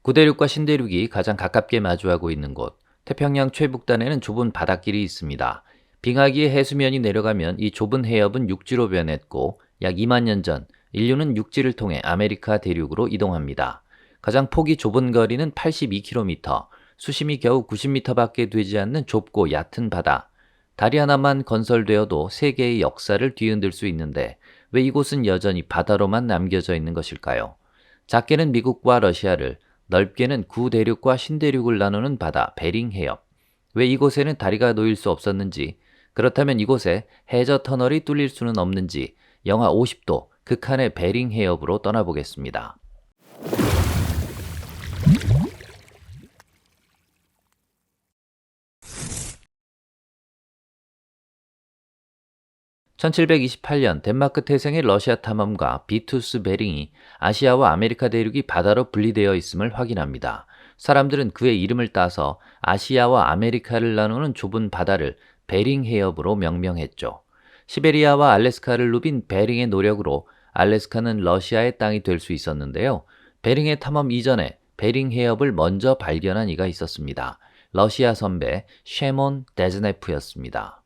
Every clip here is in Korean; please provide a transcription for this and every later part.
구대륙과 신대륙이 가장 가깝게 마주하고 있는 곳, 태평양 최북단에는 좁은 바닷길이 있습니다. 빙하기의 해수면이 내려가면 이 좁은 해협은 육지로 변했고 약 2만 년 전 인류는 육지를 통해 아메리카 대륙으로 이동합니다. 가장 폭이 좁은 거리는 82km, 수심이 겨우 90m밖에 되지 않는 좁고 얕은 바다. 다리 하나만 건설되어도 세계의 역사를 뒤흔들 수 있는데 왜 이곳은 여전히 바다로만 남겨져 있는 것일까요? 작게는 미국과 러시아를, 넓게는 구대륙과 신대륙을 나누는 바다 베링 해협. 왜 이곳에는 다리가 놓일 수 없었는지, 그렇다면 이곳에 해저 터널이 뚫릴 수는 없는지 영하 50도 극한의 베링 해협으로 떠나보겠습니다. 1728년 덴마크 태생의 러시아 탐험가 비투스 베링이 아시아와 아메리카 대륙이 바다로 분리되어 있음을 확인합니다. 사람들은 그의 이름을 따서 아시아와 아메리카를 나누는 좁은 바다를 베링 해협으로 명명했죠. 시베리아와 알래스카를 누빈 베링의 노력으로 알래스카는 러시아의 땅이 될 수 있었는데요. 베링의 탐험 이전에 베링 해협을 먼저 발견한 이가 있었습니다. 러시아 선배 셰몬 데즈네프였습니다.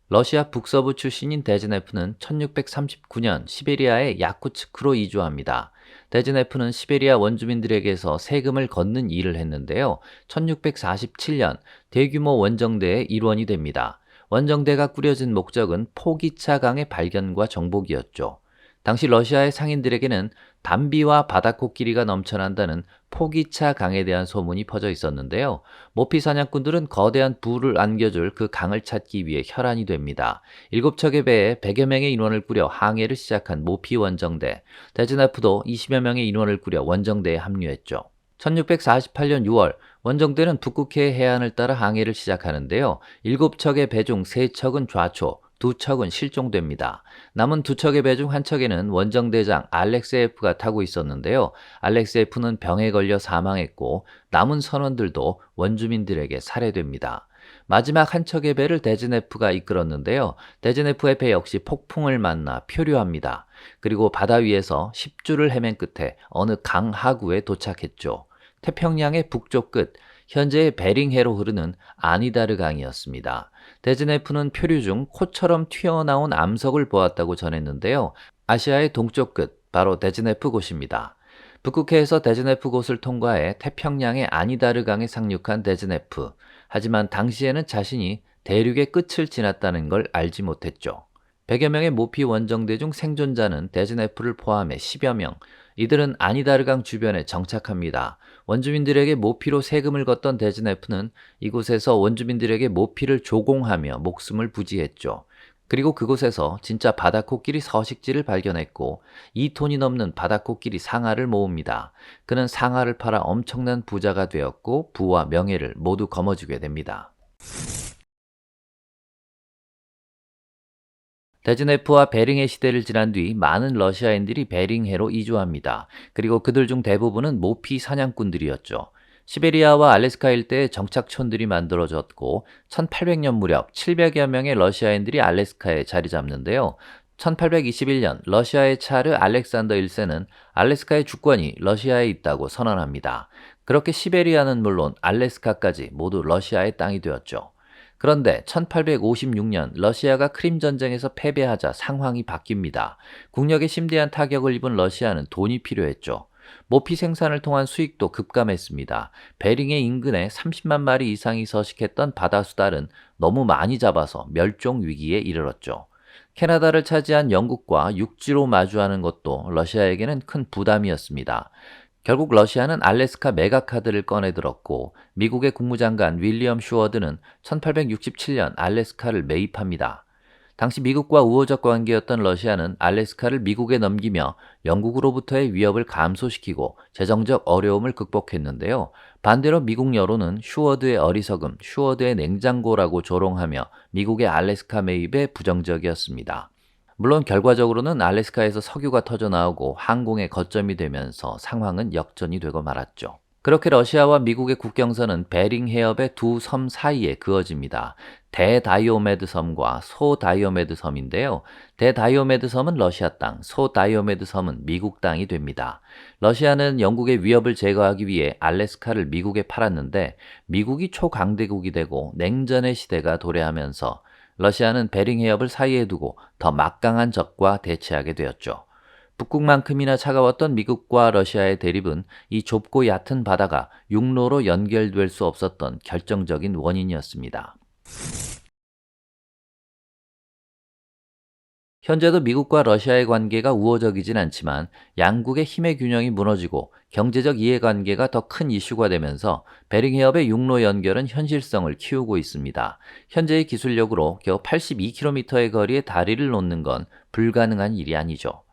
러시아 북서부 출신인 데즈네프는 1639년 시베리아의 야쿠츠크로 이주합니다. 데즈네프는 시베리아 원주민들에게서 세금을 걷는 일을 했는데요. 1647년 대규모 원정대의 일원이 됩니다. 원정대가 꾸려진 목적은 포기차 강의 발견과 정복이었죠. 당시 러시아의 상인들에게는 담비와 바다코끼리가 넘쳐난다는 포기차 강에 대한 소문이 퍼져 있었는데요. 모피 사냥꾼들은 거대한 부를 안겨줄 그 강을 찾기 위해 혈안이 됩니다. 7척의 배에 100여 명의 인원을 꾸려 항해를 시작한 모피 원정대. 데즈네프도 20여 명의 인원을 꾸려 원정대에 합류했죠. 1648년 6월 원정대는 북극해 해안을 따라 항해를 시작하는데요. 7척의 배 중 3척은 좌초, 2척은 실종됩니다. 남은 2척의 배 중 1척에는 원정대장 알렉세예프가 타고 있었는데요. 알렉세예프는 병에 걸려 사망했고 남은 선원들도 원주민들에게 살해됩니다. 마지막 한 척의 배를 데즈네프가 이끌었는데요. 데즈네프의 배 역시 폭풍을 만나 표류합니다. 그리고 바다 위에서 10주를 헤맨 끝에 어느 강 하구에 도착했죠. 태평양의 북쪽 끝, 현재의 베링해로 흐르는 아니다르 강이었습니다. 데즈네프는 표류 중 코처럼 튀어나온 암석을 보았다고 전했는데요. 아시아의 동쪽 끝, 바로 데즈네프 곳입니다. 북극해에서 데즈네프 곳을 통과해 태평양의 아니다르 강에 상륙한 데즈네프. 하지만 당시에는 자신이 대륙의 끝을 지났다는 걸 알지 못했죠. 100여 명의 모피 원정대 중 생존자는 데즈네프를 포함해 10여 명. 이들은 아니다르강 주변에 정착합니다. 원주민들에게 모피로 세금을 걷던 데즈네프는 이곳에서 원주민들에게 모피를 조공하며 목숨을 부지했죠. 그리고 그곳에서 진짜 바다코끼리 서식지를 발견했고 2톤이 넘는 바다코끼리 상아를 모읍니다. 그는 상아를 팔아 엄청난 부자가 되었고 부와 명예를 모두 거머쥐게 됩니다. 데즈네프와 베링해 시대를 지난 뒤 많은 러시아인들이 베링해로 이주합니다. 그리고 그들 중 대부분은 모피 사냥꾼들이었죠. 시베리아와 알래스카 일대에 정착촌들이 만들어졌고 1800년 무렵 700여 명의 러시아인들이 알래스카에 자리 잡는데요. 1821년 러시아의 차르 알렉산더 1세는 알래스카의 주권이 러시아에 있다고 선언합니다. 그렇게 시베리아는 물론 알래스카까지 모두 러시아의 땅이 되었죠. 그런데 1856년 러시아가 크림 전쟁에서 패배하자 상황이 바뀝니다. 국력에 심대한 타격을 입은 러시아는 돈이 필요했죠. 모피 생산을 통한 수익도 급감했습니다. 베링해 인근에 30만 마리 이상이 서식했던 바다수달은 너무 많이 잡아서 멸종 위기에 이르렀죠. 캐나다를 차지한 영국과 육지로 마주하는 것도 러시아에게는 큰 부담이었습니다. 결국 러시아는 알래스카 메가카드를 꺼내들었고 미국의 국무장관 윌리엄 슈워드는 1867년 알래스카를 매입합니다. 당시 미국과 우호적 관계였던 러시아는 알래스카를 미국에 넘기며 영국으로부터의 위협을 감소시키고 재정적 어려움을 극복했는데요. 반대로 미국 여론은 슈워드의 어리석음, 슈워드의 냉장고라고 조롱하며 미국의 알래스카 매입에 부정적이었습니다. 물론 결과적으로는 알래스카에서 석유가 터져나오고 항공의 거점이 되면서 상황은 역전이 되고 말았죠. 그렇게 러시아와 미국의 국경선은 베링 해협의 두 섬 사이에 그어집니다. 대다이오메드 섬과 소다이오메드 섬인데요. 대다이오메드 섬은 러시아 땅, 소다이오메드 섬은 미국 땅이 됩니다. 러시아는 영국의 위협을 제거하기 위해 알래스카를 미국에 팔았는데 미국이 초강대국이 되고 냉전의 시대가 도래하면서 러시아는 베링 해협을 사이에 두고 더 막강한 적과 대치하게 되었죠. 북극만큼이나 차가웠던 미국과 러시아의 대립은 이 좁고 얕은 바다가 육로로 연결될 수 없었던 결정적인 원인이었습니다. 현재도 미국과 러시아의 관계가 우호적이진 않지만 양국의 힘의 균형이 무너지고 경제적 이해관계가 더 큰 이슈가 되면서 베링 해협의 육로 연결은 현실성을 키우고 있습니다. 현재의 기술력으로 겨우 82km의 거리에 다리를 놓는 건 불가능한 일이 아니죠.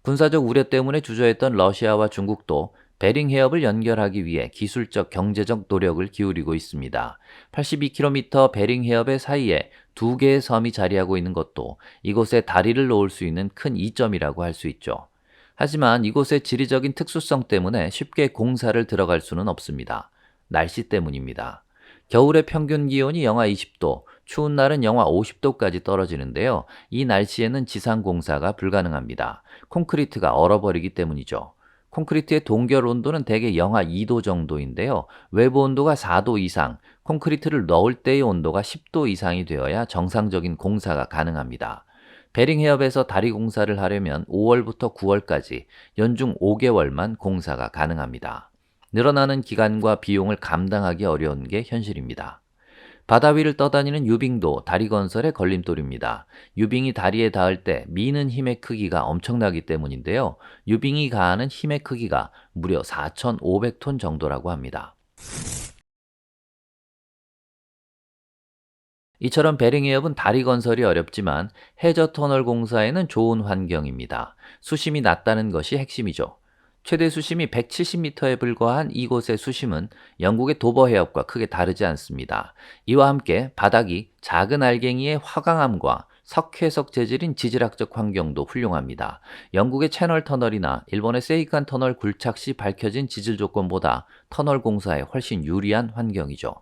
군사적 우려 때문에 주저했던 러시아와 중국도 베링 해협을 연결하기 위해 기술적, 경제적 노력을 기울이고 있습니다. 82km 베링 해협의 사이에 두 개의 섬이 자리하고 있는 것도 이곳에 다리를 놓을 수 있는 큰 이점이라고 할 수 있죠. 하지만 이곳의 지리적인 특수성 때문에 쉽게 공사를 들어갈 수는 없습니다. 날씨 때문입니다. 겨울의 평균 기온이 영하 20도, 추운 날은 영하 50도까지 떨어지는데요. 이 날씨에는 지상 공사가 불가능합니다. 콘크리트가 얼어버리기 때문이죠. 콘크리트의 동결 온도는 대개 영하 2도 정도인데요. 외부 온도가 4도 이상, 콘크리트를 넣을 때의 온도가 10도 이상이 되어야 정상적인 공사가 가능합니다. 베링 해협에서 다리 공사를 하려면 5월부터 9월까지 연중 5개월만 공사가 가능합니다. 늘어나는 기간과 비용을 감당하기 어려운 게 현실입니다. 바다 위를 떠다니는 유빙도 다리 건설의 걸림돌입니다. 유빙이 다리에 닿을 때 미는 힘의 크기가 엄청나기 때문인데요. 유빙이 가하는 힘의 크기가 무려 4,500톤 정도라고 합니다. 이처럼 베링 해협은 다리 건설이 어렵지만 해저 터널 공사에는 좋은 환경입니다. 수심이 낮다는 것이 핵심이죠. 최대 수심이 170m에 불과한 이곳의 수심은 영국의 도버 해협과 크게 다르지 않습니다. 이와 함께 바닥이 작은 알갱이의 화강암과 석회석 재질인 지질학적 환경도 훌륭합니다. 영국의 채널 터널이나 일본의 세이칸 터널 굴착 시 밝혀진 지질 조건보다 터널 공사에 훨씬 유리한 환경이죠.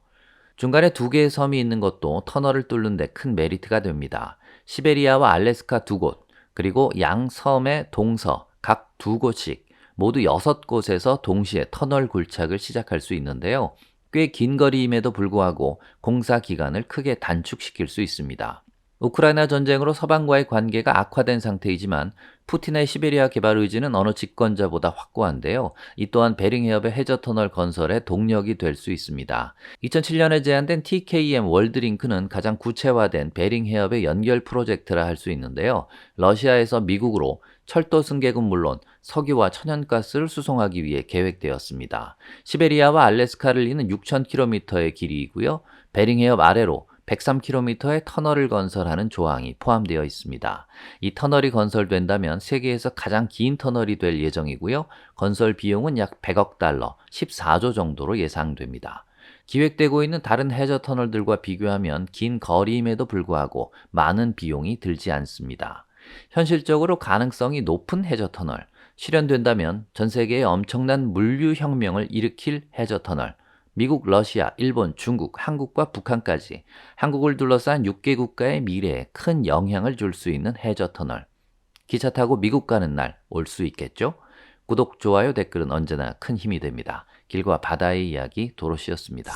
중간에 두 개의 섬이 있는 것도 터널을 뚫는 데 큰 메리트가 됩니다. 시베리아와 알래스카 두 곳, 그리고 양 섬의 동서 각 두 곳씩 모두 6곳에서 동시에 터널 굴착을 시작할 수 있는데요. 꽤 긴 거리임에도 불구하고 공사 기간을 크게 단축시킬 수 있습니다. 우크라이나 전쟁으로 서방과의 관계가 악화된 상태이지만 푸틴의 시베리아 개발 의지는 어느 집권자보다 확고한데요. 이 또한 베링 해협의 해저 터널 건설에 동력이 될 수 있습니다. 2007년에 제안된 TKM 월드링크는 가장 구체화된 베링 해협의 연결 프로젝트라 할 수 있는데요. 러시아에서 미국으로 철도 승객은 물론 석유와 천연가스를 수송하기 위해 계획되었습니다. 시베리아와 알래스카를 잇는 6,000km의 길이이고요. 베링 해협 아래로 103km의 터널을 건설하는 조항이 포함되어 있습니다. 이 터널이 건설된다면 세계에서 가장 긴 터널이 될 예정이고요. 건설 비용은 약 100억 달러, 14조 정도로 예상됩니다. 기획되고 있는 다른 해저 터널들과 비교하면 긴 거리임에도 불구하고 많은 비용이 들지 않습니다. 현실적으로 가능성이 높은 해저 터널, 실현된다면 전 세계에 엄청난 물류 혁명을 일으킬 해저 터널, 미국, 러시아, 일본, 중국, 한국과 북한까지 한국을 둘러싼 6개 국가의 미래에 큰 영향을 줄 수 있는 해저 터널. 기차 타고 미국 가는 날 올 수 있겠죠? 구독, 좋아요, 댓글은 언제나 큰 힘이 됩니다. 길과 바다의 이야기 도로시였습니다.